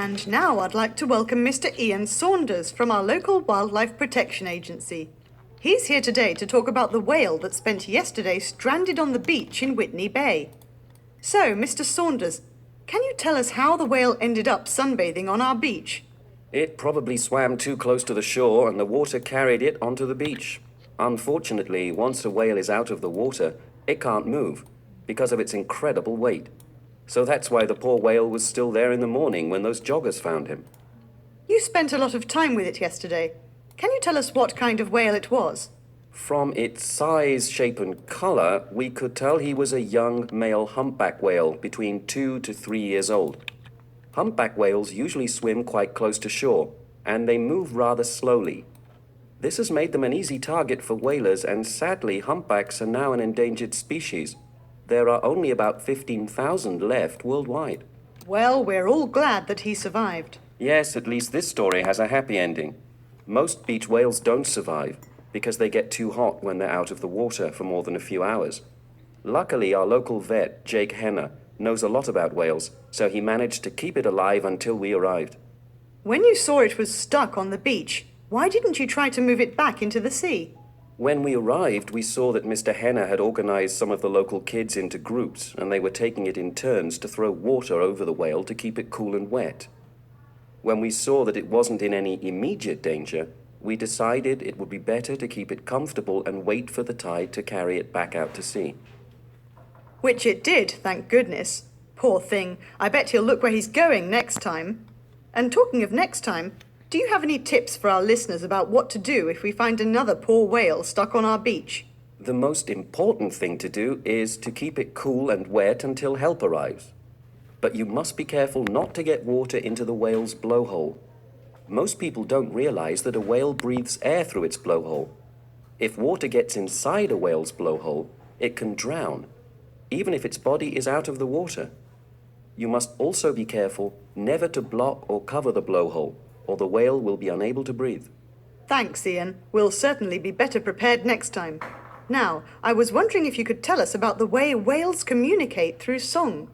And now I'd like to welcome Mr. Ian Saunders from our local Wildlife Protection Agency. He's here today to talk about the whale that spent yesterday stranded on the beach in Whitney Bay. So, Mr. Saunders, can you tell us how the whale ended up sunbathing on our beach? It probably swam too close to the shore and the water carried it onto the beach. Unfortunately, once a whale is out of the water, it can't move because of its incredible weight. So that's why the poor whale was still there in the morning when those joggers found him. You spent a lot of time with it yesterday. Can you tell us what kind of whale it was? From its size, shape and color, we could tell he was a young male humpback whale between 2 to 3 years old. Humpback whales usually swim quite close to shore, and they move rather slowly. This has made them an easy target for whalers, and sadly, humpbacks are now an endangered species. There are only about 15,000 left worldwide. Well, we're all glad that he survived. Yes, at least this story has a happy ending. Most beach whales don't survive because they get too hot when they're out of the water for more than a few hours. Luckily, our local vet, Jake Henner, knows a lot about whales, so he managed to keep it alive until we arrived. When you saw it was stuck on the beach, why didn't you try to move it back into the sea? When we arrived, we saw that Mr. Henner had organized some of the local kids into groups, and they were taking it in turns to throw water over the whale to keep it cool and wet. When we saw that it wasn't in any immediate danger, we decided it would be better to keep it comfortable and wait for the tide to carry it back out to sea. Which it did, thank goodness. Poor thing, I bet he'll look where he's going next time. And talking of next time, do you have any tips for our listeners about what to do if we find another poor whale stuck on our beach? The most important thing to do is to keep it cool and wet until help arrives. But you must be careful not to get water into the whale's blowhole. Most people don't realize that a whale breathes air through its blowhole. If water gets inside a whale's blowhole, it can drown, even if its body is out of the water. You must also be careful never to block or cover the blowhole, or the whale will be unable to breathe. Thanks, Ian. We'll certainly be better prepared next time. Now, I was wondering if you could tell us about the way whales communicate through song.